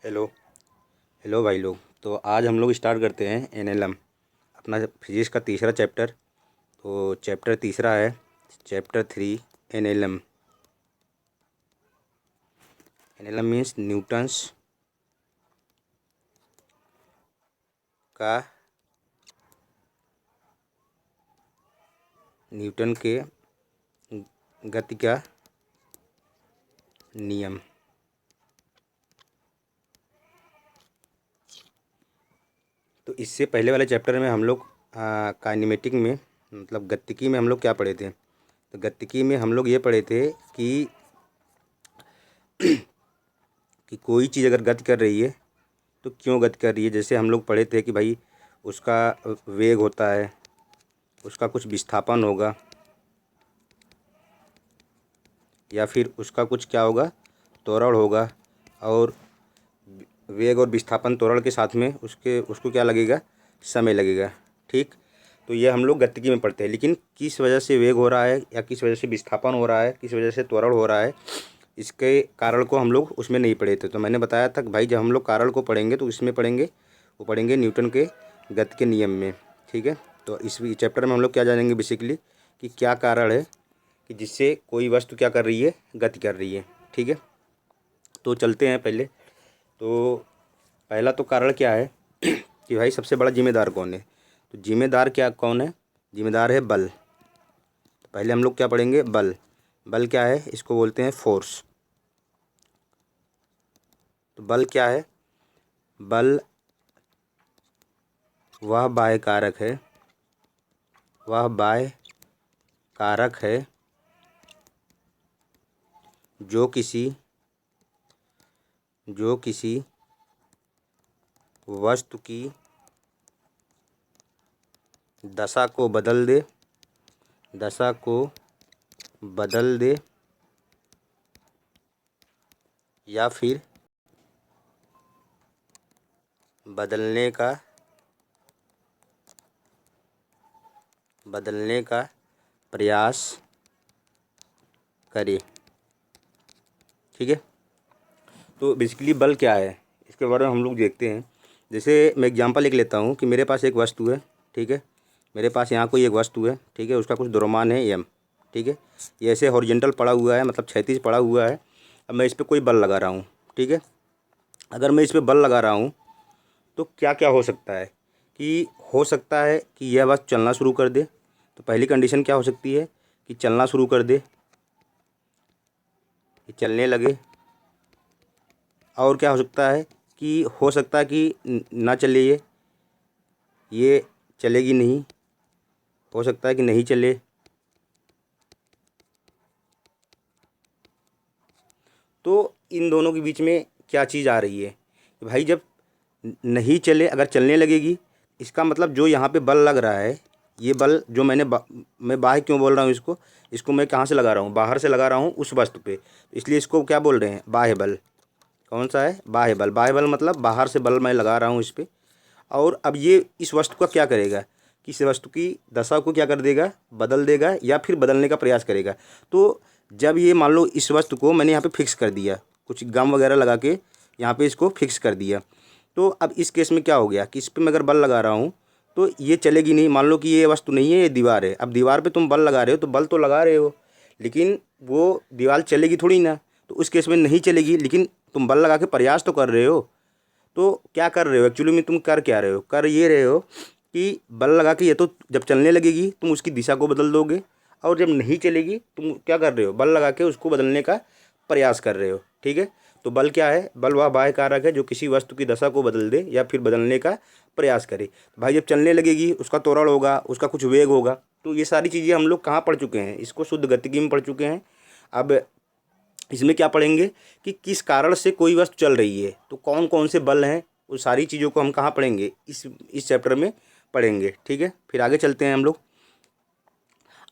Hello hello भाई लोग। तो आज हम लोग स्टार्ट करते हैं एनएलएम, अपना फिजिक्स का तीसरा चैप्टर। तो चैप्टर तीसरा है चैप्टर 3 एनएलएम। एनएलएम मीन्स का न्यूटन के गति का नियम। तो इससे पहले वाले चैप्टर में हम लोग काइनेमेटिक में मतलब गतिकी में हम लोग क्या पढ़े थे। तो गतिकी में हम लोग ये पढ़े थे कि कोई चीज़ अगर गति कर रही है तो क्यों गति कर रही है। जैसे हम लोग पढ़े थे कि भाई उसका वेग होता है, उसका कुछ विस्थापन होगा, या फिर उसका कुछ क्या होगा, त्वरण होगा। और वेग और विस्थापन त्वरण के साथ में उसको क्या लगेगा, समय लगेगा। ठीक। तो ये हम लोग गतिकी में पढ़ते हैं। लेकिन किस वजह से वेग हो रहा है या किस वजह से विस्थापन हो रहा है, किस वजह से त्वरण हो रहा है, इसके कारण को हम लोग उसमें नहीं पढ़े थे। तो मैंने बताया था कि भाई जब हम लोग कारण को पढ़ेंगे तो इसमें पढ़ेंगे, वो पढ़ेंगे न्यूटन के गति के नियम में। ठीक है। तो इस चैप्टर में हम लोग क्या जानेंगे बेसिकली कि क्या कारण है कि जिससे कोई वस्तु क्या कर रही है, गति कर रही है। ठीक है। तो चलते हैं पहले। तो पहला तो कारण क्या है कि भाई सबसे बड़ा जिम्मेदार कौन है। तो जिम्मेदार क्या कौन है, जिम्मेदार है बल। तो पहले हम लोग क्या पढ़ेंगे, बल। बल क्या है, इसको बोलते हैं फोर्स। तो बल क्या है, बल वह बाह्य कारक है, वह बाह्य कारक है जो किसी वस्तु की दशा को बदल दे, या फिर बदलने का प्रयास करे। ठीक है। तो बेसिकली बल क्या है इसके बारे में हम लोग देखते हैं। जैसे मैं एग्जांपल लिख लेता हूँ कि मेरे पास एक वस्तु है। ठीक है। मेरे पास यहाँ कोई एक वस्तु है। ठीक है। उसका कुछ द्रव्यमान है m। ठीक है। ये ऐसे हॉरिजॉन्टल पड़ा हुआ है, मतलब क्षैतिज पड़ा हुआ है। अब मैं इस पर कोई बल लगा रहा हूँ। ठीक है। अगर मैं इस पर बल लगा रहा हूँ तो क्या क्या हो सकता है कि यह वस्तु चलना शुरू कर दे। तो पहली कंडीशन क्या हो सकती है कि चलना शुरू कर दे, कि चलने लगे। और क्या हो सकता है कि ना चले, ये चलेगी नहीं, हो सकता है कि नहीं चले। तो इन दोनों के बीच में क्या चीज़ आ रही है कि भाई जब नहीं चले, अगर चलने लगेगी, इसका मतलब जो यहाँ पे बल लग रहा है, ये बल जो मैं बाह्य क्यों बोल रहा हूँ, इसको मैं कहाँ से लगा रहा हूँ, बाहर से लगा रहा हूँ उस वस्तु पे। इसलिए इसको क्या बोल रहे हैं, बाह्य बल। कौन सा है, बाह्य बल। बाह्य बल मतलब बाहर से बल मैं लगा रहा हूँ इस पर। और अब ये इस वस्तु का क्या करेगा कि इस वस्तु की दशा को क्या कर देगा, बदल देगा या फिर बदलने का प्रयास करेगा। तो जब ये मान लो इस वस्तु को मैंने यहाँ पे फिक्स कर दिया, कुछ गम वगैरह लगा के यहाँ पे इसको फिक्स कर दिया। तो अब इस केस में क्या हो गया कि इस पर मैं अगर बल लगा रहा हूँ तो ये चलेगी नहीं। मान लो कि ये वस्तु नहीं है, ये दीवार है। अब दीवार पे तुम बल लगा रहे हो तो बल तो लगा रहे हो, लेकिन वो दीवार चलेगी थोड़ी ना। तो उस केस में नहीं चलेगी, लेकिन तुम बल लगा के प्रयास तो कर रहे हो। तो क्या कर रहे हो एक्चुअली में, तुम कर क्या रहे हो, कर ये रहे हो कि बल लगा के ये तो जब चलने लगेगी तुम उसकी दिशा को बदल दोगे, और जब नहीं चलेगी तुम क्या कर रहे हो, बल लगा के उसको बदलने का प्रयास कर रहे हो। ठीक है। तो बल क्या है, बल वह बाह्य कारक है जो किसी वस्तु की दशा को बदल दे या फिर बदलने का प्रयास करे। तो भाई जब चलने लगेगी उसका त्वरण होगा, उसका कुछ वेग होगा। तो ये सारी चीज़ें हम लोग कहाँ पढ़ चुके हैं, इसको शुद्ध गतिकी में पढ़ चुके हैं। अब इसमें क्या पढ़ेंगे कि किस कारण से कोई वस्तु चल रही है, तो कौन कौन से बल हैं, वो सारी चीज़ों को हम कहाँ पढ़ेंगे, इस चैप्टर में पढ़ेंगे। ठीक है। फिर आगे चलते हैं हम लोग।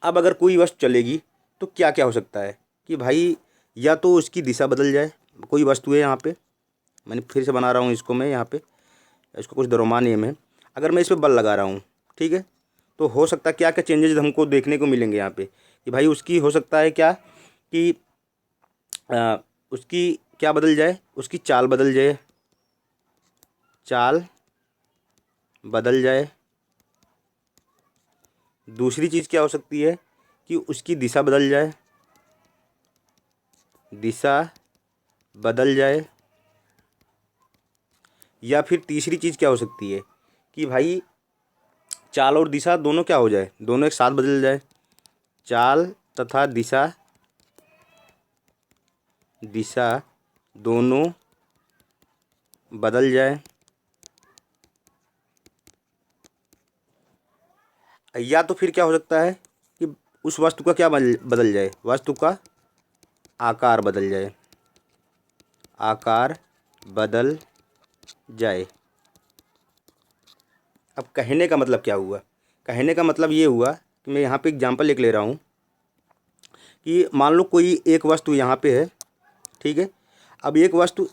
अब अगर कोई वस्तु चलेगी तो क्या क्या हो सकता है कि भाई या तो उसकी दिशा बदल जाए। कोई वस्तु है यहाँ पे, मैंने फिर से बना रहा हूँ इसको मैं यहाँ पे, इसको कुछ द्रव्यमान नियम है। अगर मैं इस पर बल लगा रहा हूँ, ठीक है, तो हो सकता है क्या क्या चेंजेस हमको देखने को मिलेंगे यहाँ पे कि भाई उसकी हो सकता है क्या कि उसकी क्या बदल जाए, उसकी चाल बदल जाए। चाल बदल जाए। दूसरी चीज़ क्या हो सकती है कि उसकी दिशा बदल जाए, दिशा बदल जाए। या फिर तीसरी चीज़ क्या हो सकती है कि भाई चाल और दिशा दोनों क्या हो जाए, दोनों एक साथ बदल जाए। चाल तथा दिशा, दिशा दोनों बदल जाए। या तो फिर क्या हो सकता है कि उस वस्तु का क्या बदल जाए, वस्तु का आकार बदल जाए, आकार बदल जाए। अब कहने का मतलब क्या हुआ, कहने का मतलब ये हुआ कि मैं यहाँ पे एग्जांपल लिख ले रहा हूँ कि मान लो कोई एक वस्तु यहाँ पे है, ठीक है। अब एक वस्तु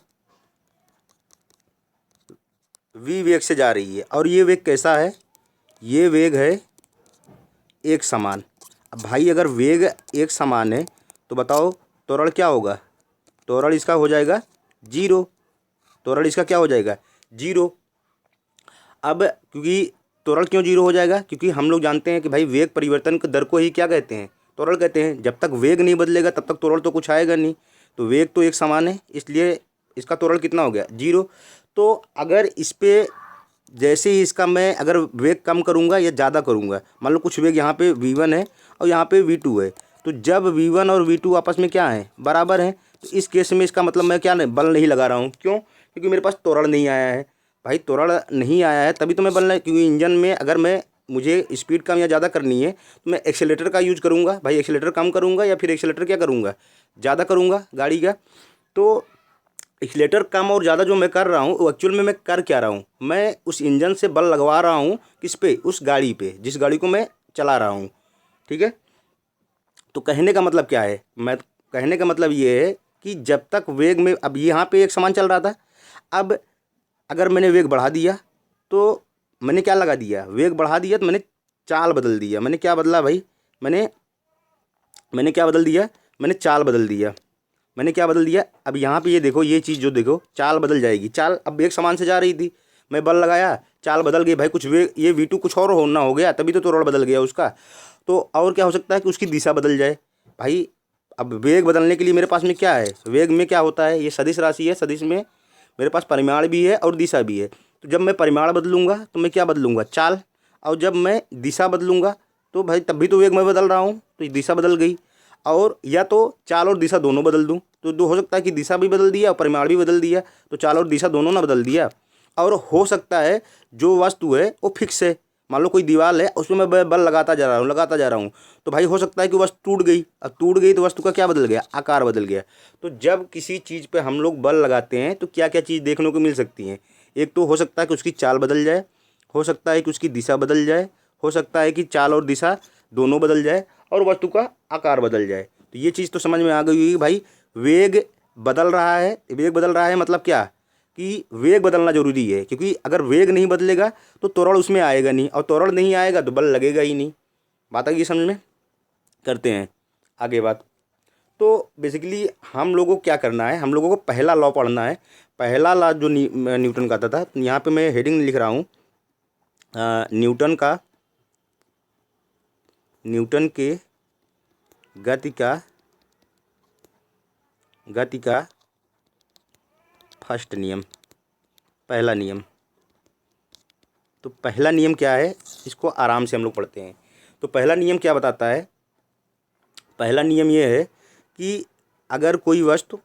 v वेग से जा रही है और ये वेग कैसा है, ये वेग है एक समान। अब भाई अगर वेग एक समान है तो बताओ त्वरण क्या होगा, त्वरण इसका हो जाएगा जीरो, त्वरण इसका क्या हो जाएगा जीरो। अब क्योंकि त्वरण क्यों जीरो हो जाएगा, क्योंकि हम लोग जानते हैं कि भाई वेग परिवर्तन की दर को ही क्या कहते हैं, त्वरण कहते हैं। जब तक वेग नहीं बदलेगा तब तक त्वरण तो कुछ आएगा नहीं। तो वेग तो एक समान है, इसलिए इसका त्वरण कितना हो गया जीरो। तो अगर इस पे जैसे ही इसका मैं अगर वेग कम करूँगा या ज़्यादा करूँगा, मान लो कुछ वेग यहाँ पे v1 है और यहाँ पे v2 है, तो जब v1 और v2 आपस में क्या है बराबर हैं, तो इस केस में इसका मतलब मैं क्या नहीं बल नहीं लगा रहा हूँ। क्यों, क्योंकि मेरे पास त्वरण नहीं आया है। भाई त्वरण नहीं आया है तभी तो मैं बल नहीं, क्योंकि इंजन में अगर मैं मुझे स्पीड कम या ज़्यादा करनी है तो मैं एक्सेलेटर का यूज करूँगा। भाई एक्सेलेटर कम करूँगा या फिर एक्सेलेटर क्या करूँगा ज़्यादा करूँगा गाड़ी का। तो एक्सीलेटर कम और ज़्यादा जो मैं कर रहा हूँ वो एक्चुअल में मैं कर क्या रहा हूँ, मैं उस इंजन से बल लगवा रहा हूँ किस पे, उस गाड़ी पे जिस गाड़ी को मैं चला रहा हूँ, ठीक है। तो कहने का मतलब क्या है, मैं कहने का मतलब ये है कि जब तक वेग में, अब यहाँ पे एक समान चल रहा था, अब अगर मैंने वेग बढ़ा दिया तो मैंने क्या लगा दिया, वेग बढ़ा दिया तो मैंने चाल बदल दिया। मैंने क्या बदला भाई, मैंने मैंने क्या बदल दिया, मैंने चाल बदल दिया। मैंने क्या बदल दिया, अब यहाँ पे ये देखो, ये चीज़ जो देखो चाल बदल जाएगी। चाल अब एक समान से जा रही थी, मैं बल लगाया चाल बदल गई। भाई कुछ वे ये V2 कुछ और होना हो गया तभी तो त्वरण बदल गया उसका। तो और क्या हो सकता है कि उसकी दिशा बदल जाए। भाई अब वेग बदलने के लिए मेरे पास में क्या है, वेग में क्या होता है, ये सदिश राशि है, सदिश में मेरे पास परिमाण भी है और दिशा भी है। तो जब मैं परिमाण बदलूंगा तो मैं क्या बदलूंगा चाल, और जब मैं दिशा बदलूंगा तो भाई तब भी तो वेग मैं बदल रहा हूँ, तो ये दिशा बदल गई। और या तो चाल और दिशा दोनों बदल दूं, तो दो हो सकता है कि दिशा भी बदल दिया और परिमाण भी बदल दिया, तो चाल और दिशा दोनों ना बदल दिया। और हो सकता है जो वस्तु है वो फिक्स है, मान लो कोई दीवार है उसमें मैं बल लगाता जा रहा हूँ लगाता जा रहा हूँ, तो भाई हो सकता है कि वस्तु टूट गई। अब टूट गई तो वस्तु का क्या बदल गया, आकार बदल गया। तो जब किसी चीज़ पे हम लोग बल लगाते हैं तो क्या क्या चीज़ देखने को मिल सकती हैं, एक तो हो सकता है कि उसकी चाल बदल जाए, हो सकता है कि उसकी दिशा बदल जाए, हो सकता है कि चाल और दिशा दोनों बदल जाए, और वस्तु का आकार बदल जाए। तो ये चीज़ तो समझ में आ गई होगी भाई, वेग बदल रहा है, वेग बदल रहा है मतलब क्या कि वेग बदलना जरूरी है, क्योंकि अगर वेग नहीं बदलेगा तो त्वरण उसमें आएगा नहीं, और त्वरण नहीं आएगा तो बल लगेगा ही नहीं। बात आ गई समझ में। करते हैं आगे बात। तो बेसिकली हम लोगों को क्या करना है, हम लोगों को पहला लॉ पढ़ना है। पहला लॉ जो न्यूटन का था, यहाँ पे मैं हेडिंग लिख रहा हूँ न्यूटन के गति का फर्स्ट नियम, पहला नियम। तो पहला नियम क्या है, इसको आराम से हम लोग पढ़ते हैं। तो पहला नियम क्या बताता है, पहला नियम ये है कि अगर कोई वस्तु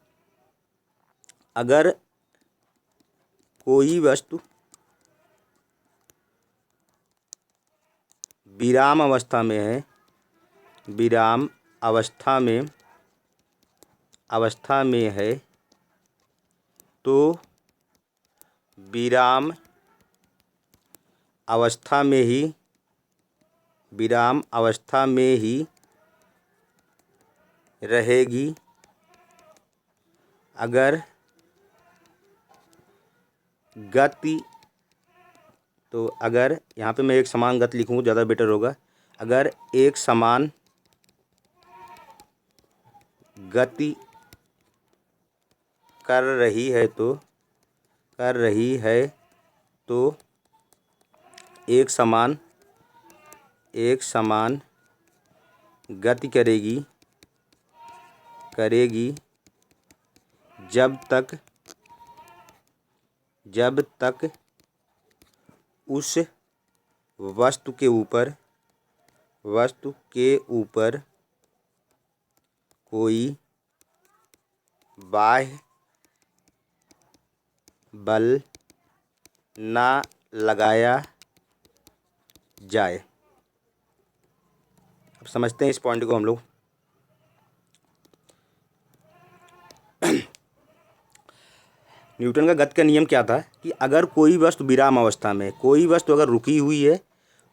विराम अवस्था में है, विराम अवस्था में है, तो विराम अवस्था में ही रहेगी। अगर गति, तो अगर यहाँ पे मैं एक समान गति लिखूँ ज़्यादा बेटर होगा। अगर एक समान गति कर रही है तो एक समान गति करेगी जब तक उस वस्तु के ऊपर कोई बाह्य बल ना लगाया जाए। अब समझते हैं इस पॉइंट को हम लोग। न्यूटन का गति का नियम क्या था कि अगर कोई वस्तु विराम अवस्था में, कोई वस्तु अगर रुकी हुई है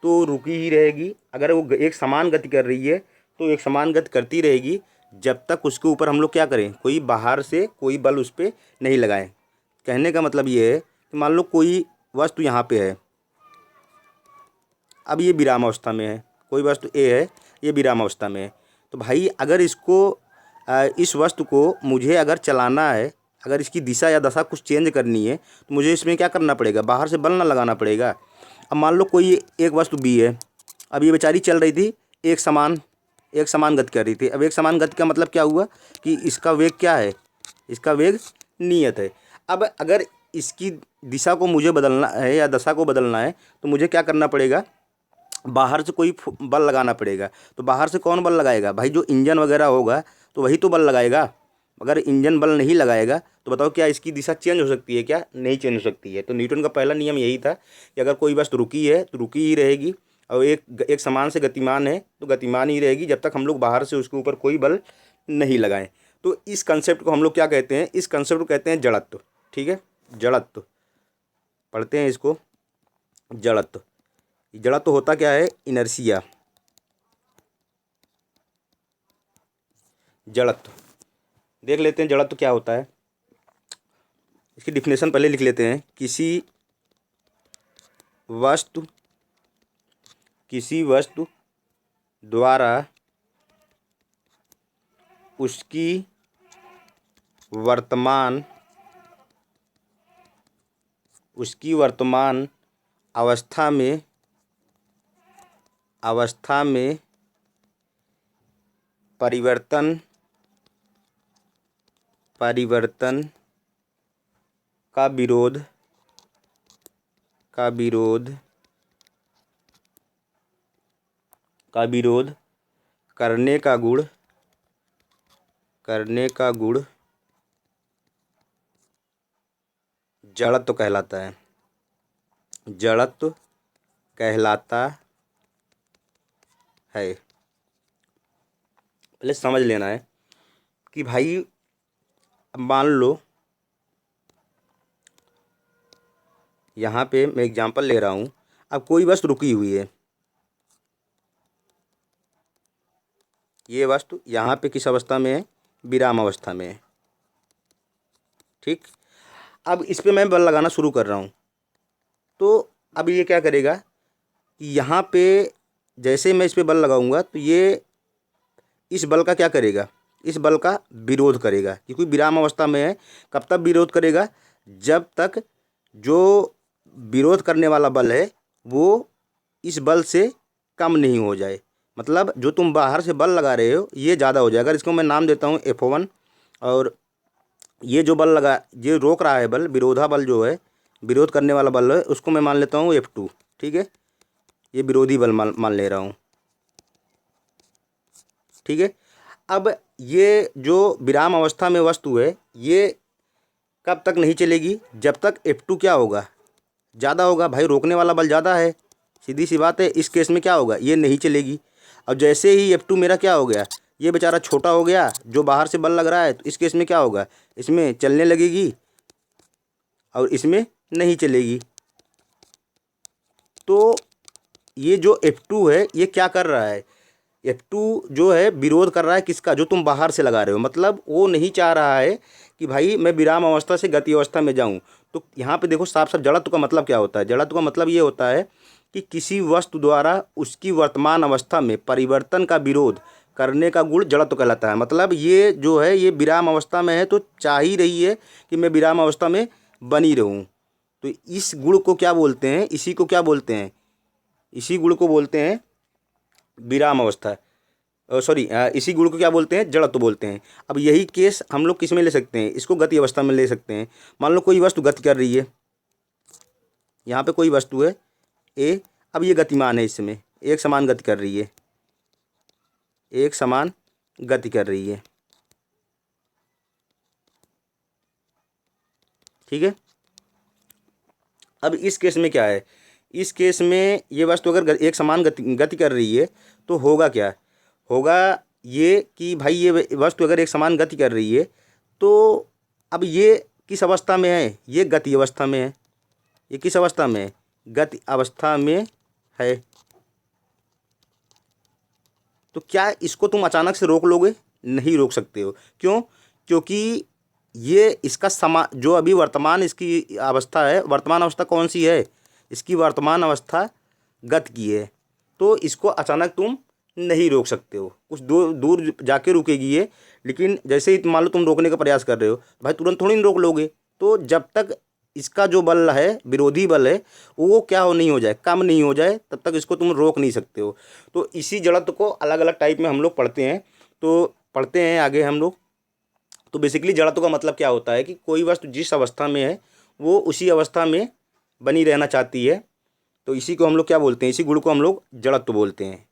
तो रुकी ही रहेगी। अगर वो एक समान गति कर रही है तो एक समान गति करती रहेगी जब तक उसके ऊपर हम लोग क्या करें, कोई बाहर से कोई बल उस पर नहीं लगाएं। कहने का मतलब ये है कि मान लो कोई वस्तु यहाँ पे है, अब ये विराम अवस्था में है, कोई वस्तु ए है, ये विराम अवस्था में है। तो भाई अगर इस वस्तु को मुझे अगर चलाना है, अगर इसकी दिशा या दशा कुछ चेंज करनी है तो मुझे इसमें क्या करना पड़ेगा, बाहर से बल ना लगाना पड़ेगा। अब मान लो कोई एक वस्तु बी है, अब ये बेचारी चल रही थी एक समान गति कर रही थी। अब एक समान गति का मतलब क्या हुआ कि इसका वेग क्या है, इसका वेग नियत है। अब अगर इसकी दिशा को मुझे बदलना है या दशा को बदलना है तो मुझे क्या करना पड़ेगा, बाहर से कोई बल लगाना पड़ेगा। तो बाहर से कौन बल लगाएगा भाई, जो इंजन वगैरह होगा तो वही तो बल लगाएगा। अगर इंजन बल नहीं लगाएगा तो बताओ क्या इसकी दिशा चेंज हो सकती है, क्या नहीं चेंज हो सकती है। तो न्यूटन का पहला नियम यही था कि अगर कोई वस्तु रुकी है तो रुकी ही रहेगी, और एक समान से गतिमान है तो गतिमान ही रहेगी जब तक हम लोग बाहर से उसके ऊपर कोई बल नहीं लगाएं। तो इस कंसेप्ट को हम लोग क्या कहते हैं, इस कंसेप्ट को कहते हैं जड़त्व। ठीक है, जड़त्व पढ़ते हैं इसको। जड़त्व होता क्या है, इनर्शिया। जड़त्व देख लेते हैं जड़त्व क्या होता है। इसकी डिफिनेशन पहले लिख लेते हैं। किसी वस्तु द्वारा उसकी वर्तमान अवस्था में परिवर्तन का विरोध करने का गुण जड़त्व कहलाता है। पहले समझ लेना है कि भाई अब मान लो यहाँ पे मैं एग्जांपल ले रहा हूँ। अब कोई वस्तु रुकी हुई है, ये वस्तु यहाँ पे किस अवस्था में है, विराम अवस्था में है। ठीक, अब इस पे मैं बल लगाना शुरू कर रहा हूँ तो अब ये क्या करेगा कि यहाँ पे जैसे मैं इस पे बल लगाऊंगा तो ये इस बल का क्या करेगा, इस बल का विरोध करेगा, क्योंकि विराम अवस्था में है। कब तक विरोध करेगा, जब तक जो विरोध करने वाला बल है वो इस बल से कम नहीं हो जाए। मतलब जो तुम बाहर से बल लगा रहे हो ये ज़्यादा हो जाए। अगर इसको मैं नाम देता हूँ F1, और ये जो बल लगा, ये रोक रहा है बल, विरोधा बल जो है, विरोध करने वाला बल है, उसको मैं मान लेता हूँ F2। ठीक है, ये विरोधी बल मान ले रहा हूँ। ठीक है, अब ये जो विराम अवस्था में वस्तु है ये कब तक नहीं चलेगी, जब तक F2 क्या होगा, ज़्यादा होगा। भाई रोकने वाला बल ज़्यादा है, सीधी सी बात है। इस केस में क्या होगा, ये नहीं चलेगी। अब जैसे ही F2 मेरा क्या हो गया, ये बेचारा छोटा हो गया, जो बाहर से बल लग रहा है, तो इस केस में क्या होगा, इसमें चलने लगेगी और इसमें नहीं चलेगी। तो ये जो F2 है ये क्या कर रहा है, F2 जो है विरोध कर रहा है किसका, जो तुम बाहर से लगा रहे हो। मतलब वो नहीं चाह रहा है कि भाई मैं विराम अवस्था से गति अवस्था में जाऊं। तो यहाँ पे देखो साफ साफ जड़त्व का मतलब क्या होता है। जड़त्व का मतलब ये होता है कि किसी वस्तु द्वारा उसकी वर्तमान अवस्था में परिवर्तन का विरोध करने का गुण जड़त्व कहलाता है। मतलब ये जो है ये विराम अवस्था में है तो चाह ही रही है कि मैं विराम अवस्था में बनी रहूं। तो इस गुण को क्या बोलते हैं, इसी को क्या बोलते हैं, इसी गुण को बोलते हैं विराम अवस्था। सॉरी, इसी गुण को क्या बोलते हैं, जड़त्व बोलते हैं। अब यही केस हम लोग किस में ले सकते हैं, इसको गति अवस्था में ले सकते हैं। मान लो कोई वस्तु गति कर रही है, यहाँ पे कोई वस्तु है ए, अब ये गतिमान है, इसमें एक समान गति कर रही है, एक समान गति कर रही है, ठीक है। अब इस केस में क्या है, इस केस में ये वस्तु अगर एक समान गति कर रही है तो होगा क्या, होगा ये कि भाई ये वस्तु अगर एक समान गति कर रही है तो अब ये किस अवस्था में है, ये गति अवस्था में है। ये किस अवस्था में है, गति अवस्था में है। तो क्या इसको तुम अचानक से रोक लोगे, नहीं रोक सकते हो। क्यों, क्योंकि ये इसका जो अभी वर्तमान इसकी अवस्था है, वर्तमान अवस्था कौन सी है, इसकी वर्तमान अवस्था गति की है। तो इसको अचानक तुम नहीं रोक सकते हो, कुछ दूर दूर जाके रुकेगी ये। लेकिन जैसे ही मान लो तुम रोकने का प्रयास कर रहे हो, भाई तुरंत थोड़ी नहीं रोक लोगे। तो जब तक इसका जो बल है, विरोधी बल है, वो क्या हो नहीं हो जाए, कम नहीं हो जाए, तब तक इसको तुम रोक नहीं सकते हो। तो इसी जड़त्व को अलग अलग टाइप में हम लोग पढ़ते हैं। तो पढ़ते हैं आगे हम लोग। तो बेसिकली जड़त्व का मतलब क्या होता है कि कोई वस्तु जिस अवस्था में है वो उसी अवस्था में बनी रहना चाहती है। तो इसी को हम लोग क्या बोलते हैं, इसी गुण को हम लोग जड़त्व बोलते हैं।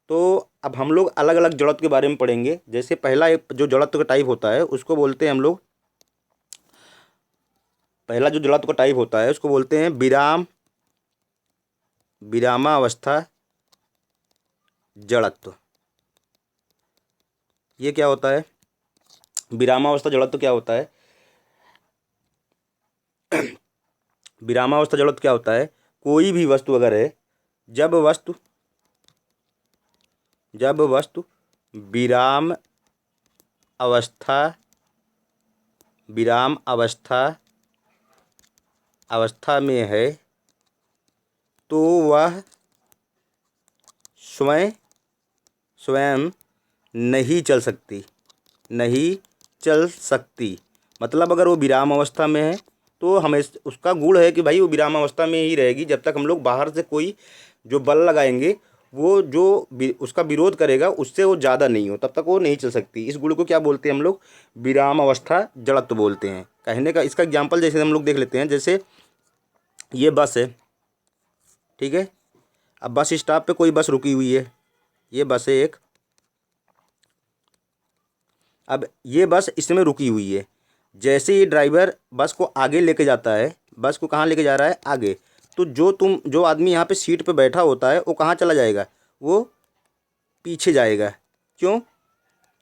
तो अब हम लोग अलग अलग जड़त्व के बारे में पढ़ेंगे। जैसे पहला एक जो जड़त्व का टाइप होता है उसको बोलते हैं हम लोग, पहला जो जड़त्व का टाइप होता है उसको बोलते हैं विरामावस्था जड़त्व। ये क्या होता है, विरामावस्था जड़त्व क्या होता है, विरामावस्था जड़त्व क्या होता है, कोई भी वस्तु अगर है, जब वस्तु विराम अवस्था में है तो वह स्वयं नहीं चल सकती। मतलब अगर वो विराम अवस्था में है तो हमें उसका गुण है कि भाई वो विराम अवस्था में ही रहेगी। जब तक हम लोग बाहर से कोई जो बल लगाएंगे, वो जो उसका विरोध करेगा उससे वो ज़्यादा नहीं हो, तब तक वो नहीं चल सकती। इस गुण को क्या बोलते हैं हम लोग, विराम अवस्था जड़त्व बोलते हैं। कहने का इसका एग्जाम्पल जैसे हम लोग देख लेते हैं। जैसे ये बस है, ठीक है। अब बस स्टॉप पे कोई बस रुकी हुई है, ये बस है एक। अब ये बस इसमें रुकी हुई है। जैसे ही ड्राइवर बस को आगे लेके जाता है, बस को कहाँ लेके जा रहा है, आगे, तो जो आदमी यहाँ पे सीट पे बैठा होता है वो कहाँ चला जाएगा, वो पीछे जाएगा। क्यों,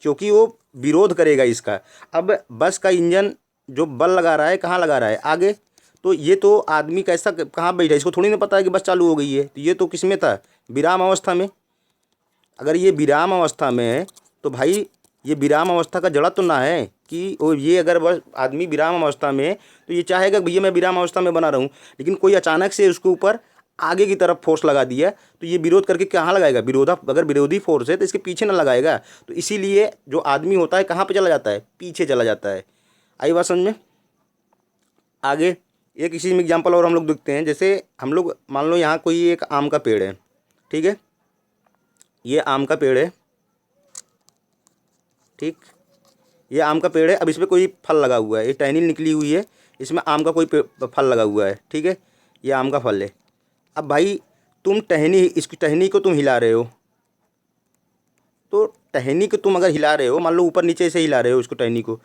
क्योंकि वो विरोध करेगा इसका। अब बस का इंजन जो बल लगा रहा है कहाँ लगा रहा है, आगे। तो ये तो आदमी कैसा कहाँ बैठा है, इसको थोड़ी ना पता है कि बस चालू हो गई है। तो ये तो किस में था, विराम अवस्था में। अगर ये विराम अवस्था में है तो भाई ये विराम अवस्था का जड़त्व ना है कि वो ये अगर बस आदमी विराम अवस्था में है तो ये चाहेगा भैया मैं विराम अवस्था में बना रहूं। लेकिन कोई अचानक से उसके ऊपर आगे की तरफ फोर्स लगा दिया तो ये विरोध करके कहाँ लगाएगा, अगर विरोधी फोर्स है तो इसके पीछे ना लगाएगा। तो इसीलिए जो आदमी होता है कहाँ पर चला जाता है, पीछे चला जाता है। आई बात समझ में। आगे एक इसी में एग्जाम्पल और हम लोग देखते हैं। जैसे हम लोग मान लो यहाँ कोई एक आम का पेड़ है, ठीक है। ये आम का पेड़ है, ठीक, ये आम का पेड़ है। अब इसमें कोई फल लगा हुआ है, ये टहनी निकली हुई है, इसमें आम का कोई फल लगा हुआ है, ठीक है। ये आम का फल है। अब भाई तुम इसकी टहनी को तुम हिला रहे हो, तो टहनी को तुम अगर हिला रहे हो, मान लो ऊपर नीचे से हिला रहे हो इसको, टहनी को,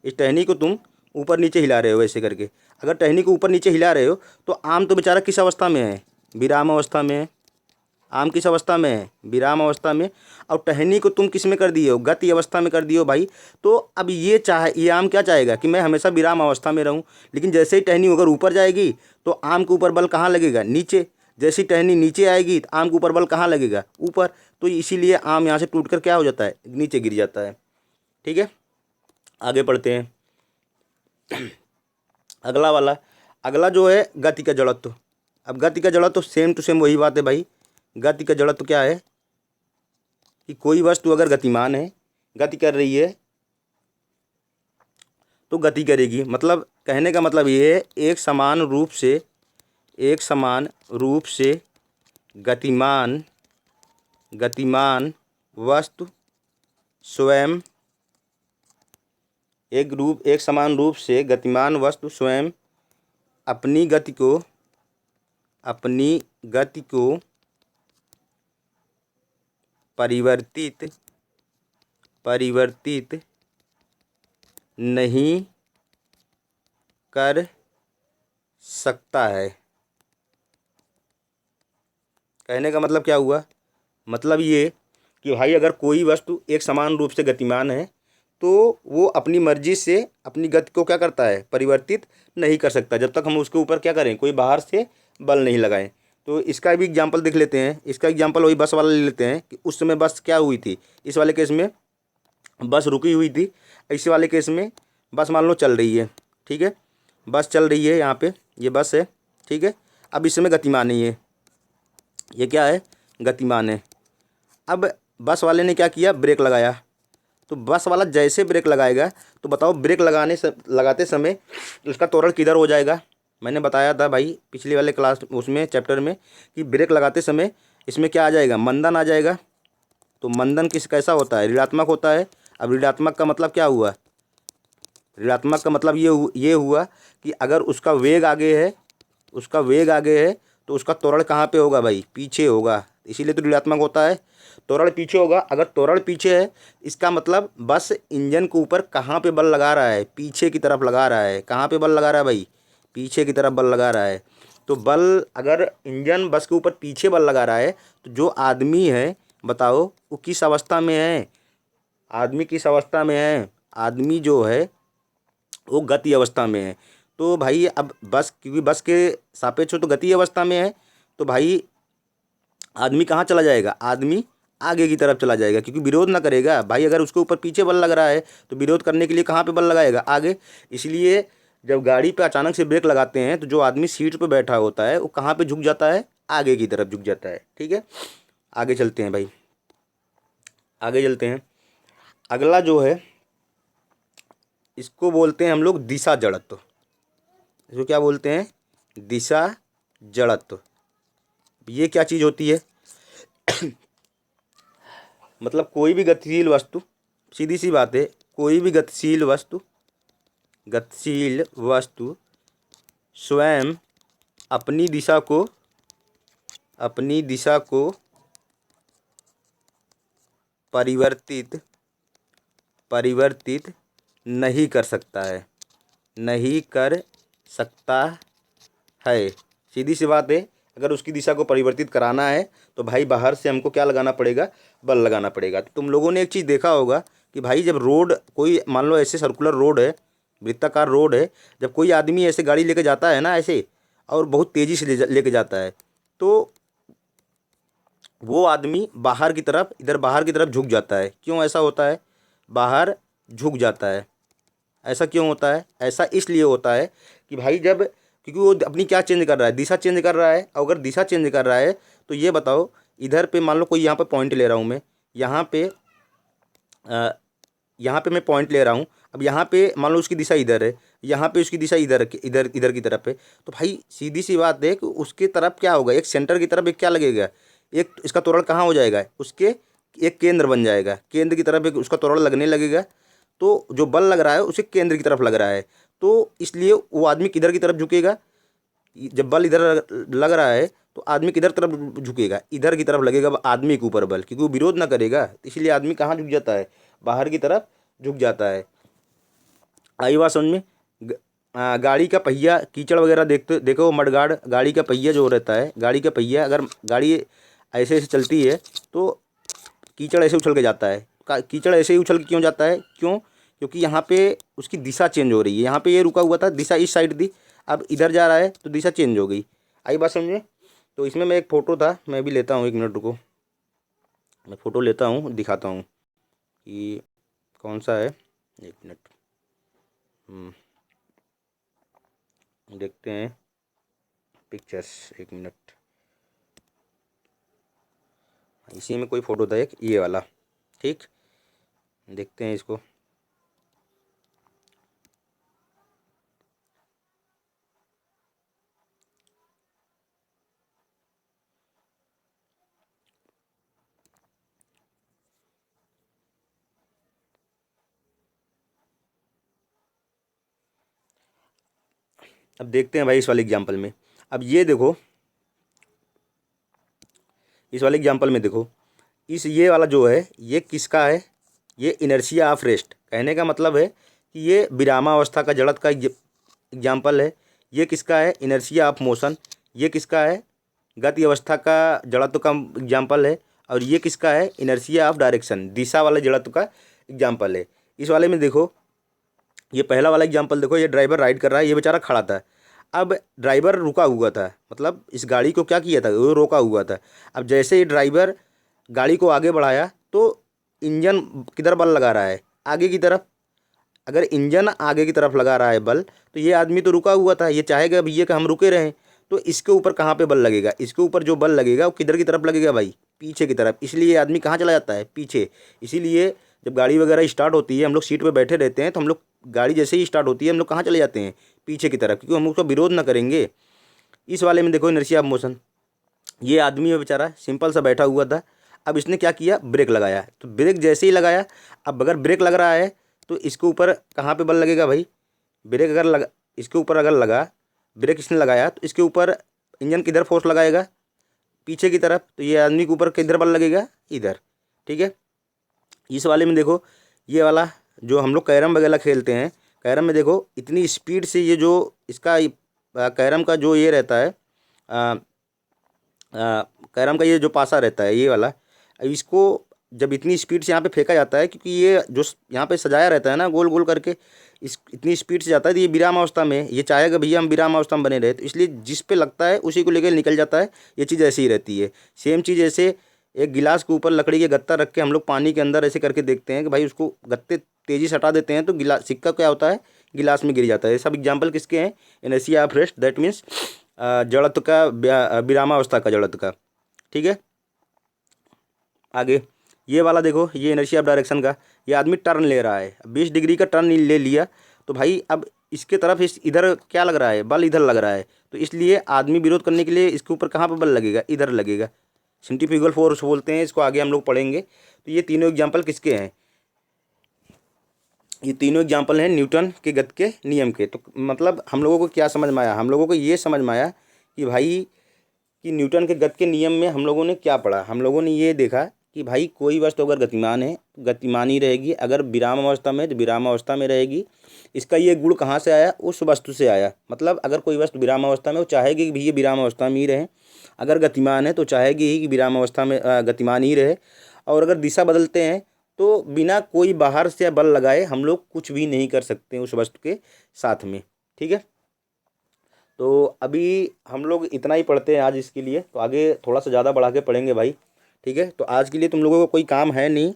इस टहनी को तुम ऊपर नीचे हिला रहे हो ऐसे करके। अगर टहनी को ऊपर नीचे हिला रहे हो तो आम तो बेचारा किस अवस्था में है, विराम अवस्था में है। आम किस अवस्था में है, विराम अवस्था में। और टहनी को तुम किस में कर दिए हो, गति अवस्था में कर दिए हो भाई। तो अब ये आम क्या चाहेगा कि मैं हमेशा विराम अवस्था में रहूं। लेकिन जैसे ही टहनी अगर ऊपर जाएगी तो आम के ऊपर बल कहाँ लगेगा, नीचे। जैसी टहनी नीचे आएगी तो आम के ऊपर बल कहाँ लगेगा, ऊपर। तो इसीलिए आम यहाँ से टूट कर क्या हो जाता है, नीचे गिर जाता है, ठीक है। आगे पढ़ते हैं। अगला जो है गति का जड़त्व। अब गति का जड़त्व सेम टू सेम वही बात है भाई। गति का जड़त्व क्या है कि कोई वस्तु अगर गतिमान है, गति कर रही है, तो गति करेगी। मतलब कहने का मतलब ये है, एक समान रूप से एक समान रूप से गतिमान गतिमान वस्तु स्वयं एक समान रूप से गतिमान वस्तु स्वयं अपनी गति को परिवर्तित नहीं कर सकता है। कहने का मतलब क्या हुआ? मतलब ये कि भाई अगर कोई वस्तु एक समान रूप से गतिमान है तो वो अपनी मर्जी से अपनी गति को क्या करता है? परिवर्तित नहीं कर सकता, जब तक हम उसके ऊपर क्या करें? कोई बाहर से बल नहीं लगाएं। तो इसका भी एग्जाम्पल देख लेते हैं। इसका एग्जाम्पल वही बस वाला ले लेते हैं कि उस समय बस क्या हुई थी। इस वाले केस में बस रुकी हुई थी, इस वाले केस में बस मान लो चल रही है। ठीक है, बस चल रही है, यहाँ पे ये बस है। ठीक है, अब इस समय गतिमान है, ये क्या है? गतिमान है। अब बस वाले ने क्या किया? ब्रेक लगाया। तो बस वाला जैसे ब्रेक लगाएगा तो बताओ ब्रेक लगाते समय उसका त्वरण किधर हो जाएगा? मैंने बताया था भाई पिछले वाले क्लास उसमें चैप्टर में कि ब्रेक लगाते समय इसमें क्या आ जाएगा? मंदन आ जाएगा। तो मंदन कैसा होता है? ऋणात्मक होता है। अब ऋणात्मक का मतलब क्या हुआ? ऋणात्मक का मतलब ये हुआ कि अगर उसका वेग आगे है तो उसका त्वरण कहाँ पे होगा भाई? पीछे होगा। इसीलिए तो ऋणात्मक होता है, त्वरण पीछे होगा। अगर त्वरण पीछे है इसका मतलब बस इंजन के ऊपर कहाँ पे बल लगा रहा है? पीछे की तरफ लगा रहा है। कहाँ पे बल लगा रहा है भाई? पीछे की तरफ बल लगा रहा है। तो बल अगर इंजन बस के ऊपर पीछे बल लगा रहा है तो जो आदमी है बताओ वो किस अवस्था में है? आदमी किस अवस्था में है? आदमी जो है वो गति अवस्था में है। तो भाई अब बस, क्योंकि बस के सापेक्ष तो गति अवस्था में है, तो भाई आदमी कहाँ चला जाएगा? आदमी आगे की तरफ चला जाएगा, क्योंकि विरोध ना करेगा भाई। अगर उसके ऊपर पीछे बल लग रहा है तो विरोध करने के लिए कहाँ पे बल लगाएगा? आगे। इसलिए जब गाड़ी पे अचानक से ब्रेक लगाते हैं तो जो आदमी सीट पे बैठा होता है वो कहाँ पे झुक जाता है? आगे की तरफ झुक जाता है। ठीक है, आगे चलते हैं भाई, आगे चलते हैं। अगला जो है इसको बोलते हैं हम लोग दिशा जड़त्व। इसको क्या बोलते हैं? दिशा जड़त्व। ये क्या चीज़ होती है? मतलब कोई भी गतिशील वस्तु, सीधी सी बात है, कोई भी गतिशील वस्तु स्वयं अपनी दिशा को परिवर्तित नहीं कर सकता है। सीधी सी बात है, अगर उसकी दिशा को परिवर्तित कराना है तो भाई बाहर से हमको क्या लगाना पड़ेगा? बल लगाना पड़ेगा। तो तुम लोगों ने एक चीज़ देखा होगा कि भाई जब रोड, कोई मान लो ऐसे सर्कुलर रोड है, वृत्ताकार रोड है, जब कोई आदमी ऐसे गाड़ी लेके जाता है ना ऐसे, और बहुत तेज़ी से लेके जाता है, तो वो आदमी बाहर की तरफ, इधर बाहर की तरफ झुक जाता है। क्यों ऐसा होता है? बाहर झुक जाता है। ऐसा क्यों होता है? ऐसा इसलिए होता है कि भाई जब, क्योंकि वो अपनी क्या चेंज कर रहा है? दिशा चेंज कर रहा है। और अगर दिशा चेंज कर रहा है तो ये बताओ, इधर पे मान लो कोई यहाँ पे पॉइंट ले रहा हूँ मैं, यहाँ पे यहाँ पे मैं पॉइंट ले रहा हूँ। अब यहाँ पे मान लो उसकी दिशा इधर है, यहाँ पे उसकी दिशा इधर इधर इधर की तरफ है। तो भाई सीधी सी बात है कि उसकी तरफ क्या होगा? एक सेंटर की तरफ एक क्या लगेगा? एक इसका त्वरण कहाँ हो जाएगा? उसके एक केंद्र बन जाएगा। केंद्र की तरफ एक उसका त्वरण लगने लगेगा। तो जो बल लग रहा है उसे केंद्र की तरफ लग रहा है। तो इसलिए वो आदमी किधर की तरफ झुकेगा? जब बल इधर लग रहा है तो आदमी किधर तरफ झुकेगा? इधर की तरफ लगेगा आदमी के ऊपर बल, क्योंकि वो विरोध ना करेगा। इसलिए आदमी कहाँ झुक जाता है? बाहर की तरफ झुक जाता है। आई बात समझ में? गाड़ी का पहिया, कीचड़ वगैरह देखो मडगार्ड, गाड़ी का पहिया जो रहता है, गाड़ी का पहिया अगर गाड़ी ऐसे ऐसे चलती है तो कीचड़ ऐसे उछल के जाता है। कीचड़ ऐसे ही उछल के क्यों जाता है? क्यों? क्योंकि यहाँ पे उसकी दिशा चेंज हो रही है। यहाँ पे ये रुका हुआ था, दिशा इस साइड थी, अब इधर जा रहा है तो दिशा चेंज हो गई। आई बात समझे? तो इसमें मैं एक फ़ोटो था, मैं भी लेता हूँ, 1 मिनट रुको, मैं फ़ोटो लेता हूँ, दिखाता हूँ कि कौन सा है। 1 मिनट, देखते हैं पिक्चर्स। 1 मिनट, इसी में कोई फ़ोटो था एक, ये वाला। ठीक, देखते हैं इसको। अब देखते हैं भाई इस वाले एग्जाम्पल में। अब ये देखो, इस वाले एग्जाम्पल में देखो, ये वाला जो है ये किसका है, ये इनर्शिया ऑफ रेस्ट। कहने का मतलब है कि ये विरामावस्था का जड़त्व का एग्जाम्पल है। ये किसका है, इनर्शिया ऑफ मोशन। ये किसका है, गति अवस्था का जड़त्व का एग्जाम्पल है। और ये किसका है, इनर्शिया ऑफ डायरेक्शन, दिशा वाले जड़त्व का एग्जाम्पल है। इस वाले में देखो, ये पहला वाला एग्जाम्पल देखो, ये ड्राइवर राइड कर रहा है, ये बेचारा खड़ा था। अब ड्राइवर रुका हुआ था, मतलब इस गाड़ी को क्या किया था, वो रोका हुआ था। अब जैसे ही ड्राइवर गाड़ी को आगे बढ़ाया तो इंजन किधर बल लगा रहा है, आगे की तरफ। अगर इंजन आगे की तरफ लगा रहा है बल, तो ये आदमी तो रुका हुआ था, ये चाहेगा भैया कि हम रुके रहें। तो इसके ऊपर कहाँ पे बल लगेगा, इसके ऊपर जो बल लगेगा वो किधर की तरफ लगेगा भाई, पीछे की तरफ। इसलिए ये आदमी कहाँ चला जाता है, पीछे। इसीलिए जब गाड़ी वगैरह स्टार्ट होती है, हम लोग सीट पे बैठे रहते हैं, तो हम लोग गाड़ी जैसे ही स्टार्ट होती है हम लोग कहाँ चले जाते हैं, पीछे की तरफ, क्योंकि हम उसका विरोध ना करेंगे। इस वाले में देखो इनर्शिया ऑफ मोशन, ये आदमी है बेचारा सिंपल सा बैठा हुआ था। अब इसने क्या किया, ब्रेक लगाया। तो ब्रेक जैसे ही लगाया, अब अगर ब्रेक लग रहा है तो इसके ऊपर कहाँ पे बल लगेगा भाई, ब्रेक अगर लगा, इसके ऊपर अगर लगा, ब्रेक इसने लगाया तो इसके ऊपर इंजन किधर फोर्स लगाएगा, पीछे की तरफ। तो ये आदमी के ऊपर किधर बल लगेगा, इधर। ठीक है। इस वाले में देखो, ये वाला जो हम लोग कैरम वगैरह खेलते हैं, कैरम में देखो इतनी स्पीड से ये जो इसका कैरम का जो ये रहता है, कैरम का ये जो पासा रहता है ये वाला, इसको जब इतनी स्पीड से यहाँ पे फेंका जाता है, क्योंकि ये जो यहाँ पे सजाया रहता है ना गोल गोल करके, इस इतनी स्पीड से जाता है, तो ये विराम अवस्था में, ये चाहेगा भैया हम विराम अवस्था में बने रहे, तो इसलिए जिस पे लगता है उसी को लेकर निकल जाता है। ये चीज़ ऐसी ही रहती है। सेम चीज़ ऐसे एक गिलास के ऊपर लकड़ी के गत्ता रख के हम लोग पानी के अंदर ऐसे करके देखते हैं कि भाई उसको गत्ते तेज़ी से हटा देते हैं तो गिलास, सिक्का क्या होता है, गिलास में गिर जाता है। ये सब एग्जाम्पल किसके हैं, inertia of rest, that means जड़त्व का, विरामावस्था का जड़त्व का। ठीक है। आगे ये वाला देखो, ये इनर्शिया ऑफ डायरेक्शन का, ये आदमी टर्न ले रहा है, 20 डिग्री का टर्न ले लिया। तो भाई अब इसके तरफ इधर क्या लग रहा है, बल इधर लग रहा है। तो इसलिए आदमी विरोध करने के लिए इसके ऊपर कहाँ पर बल लगेगा, इधर लगेगा। सेंट्रीफ्यूगल फोर्स बोलते हैं इसको, आगे हम लोग पढ़ेंगे। तो ये तीनों एग्जाम्पल किसके हैं, ये तीनों एग्जाम्पल हैं न्यूटन के गति के नियम के। तो मतलब हम लोगों को क्या समझ में आया, हम लोगों को ये समझ में आया कि भाई कि न्यूटन के गति के नियम में हम लोगों ने क्या पढ़ा, हम लोगों ने ये देखा कि भाई कोई वस्तु अगर गतिमान है तो गतिमान ही रहेगी, अगर विराम अवस्था में तो विराम अवस्था में रहेगी। इसका ये गुण कहाँ से आया, उस वस्तु से आया। मतलब अगर कोई वस्तु विराम अवस्था में, वो चाहेगी कि भैया विराम अवस्था में ही रहे। अगर गतिमान है तो चाहेगी ही कि विराम अवस्था में गतिमान ही रहे। और अगर दिशा बदलते हैं तो बिना कोई बाहर से बल लगाए हम लोग कुछ भी नहीं कर सकते उस वस्तु के साथ में। ठीक है। तो अभी हम लोग इतना ही पढ़ते हैं आज इसके लिए, तो आगे थोड़ा सा ज़्यादा बढ़ा के पढ़ेंगे भाई। ठीक है। तो आज के लिए तुम लोगों को कोई काम है नहीं,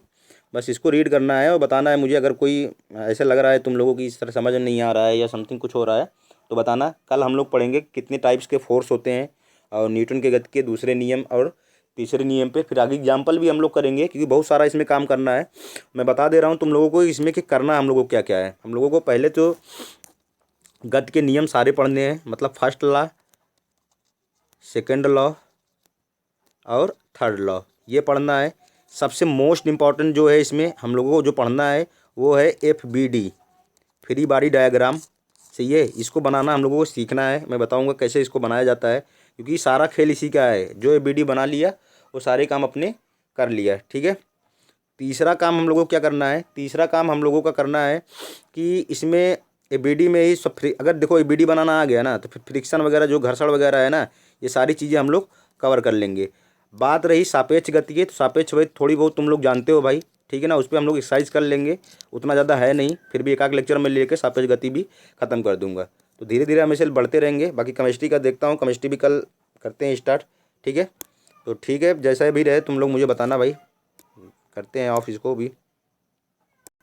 बस इसको रीड करना है और बताना है मुझे। अगर कोई ऐसा लग रहा है तुम लोगों की इस तरह समझ नहीं आ रहा है या समथिंग कुछ हो रहा है तो बताना। कल हम लोग पढ़ेंगे कितने टाइप्स के फोर्स होते हैं, और न्यूटन के गति के दूसरे नियम और तीसरे नियम पे। फिर आगे एग्जाम्पल भी हम लोग करेंगे, क्योंकि बहुत सारा इसमें काम करना है। मैं बता दे रहा हूँ तुम लोगों को इसमें कि करना हम लोगों को क्या क्या है। हम लोगों को पहले तो गति के नियम सारे पढ़ने हैं, मतलब फर्स्ट लॉ, सेकेंड लॉ और थर्ड लॉ, ये पढ़ना है। सबसे मोस्ट इम्पॉर्टेंट जो है इसमें हम लोगों को जो पढ़ना है वो है FBD, फ्री बॉडी डायग्राम। सही है, इसको बनाना हम लोगों को सीखना है। मैं बताऊंगा कैसे इसको बनाया जाता है, क्योंकि सारा खेल इसी का है। जो FBD बना लिया वो सारे काम अपने कर लिया। ठीक है। तीसरा काम हम लोगों को क्या करना है, तीसरा काम हम लोगों का करना है कि इसमें FBD में ही सब अगर देखो FBD बनाना आ गया ना, तो फिर फ्रिक्शन वगैरह जो घर्षण वगैरह है ना, ये सारी चीज़ें हम लोग कवर कर लेंगे। बात रही सापेक्ष गति की, तो सापेक्ष गति थोड़ी बहुत तुम लोग जानते हो भाई। ठीक है ना, उस पर हम लोग एक्सरसाइज कर लेंगे, उतना ज़्यादा है नहीं, फिर भी एक आध लेक्चर में लेके सापेक्ष गति भी ख़त्म कर दूंगा। तो धीरे धीरे हम इसे बढ़ते रहेंगे। बाकी केमिस्ट्री का देखता हूँ, केमिस्ट्री भी कल करते हैं स्टार्ट। ठीक है। तो ठीक है, जैसा भी रहे तुम लोग मुझे बताना भाई, करते हैं ऑफ इसको भी।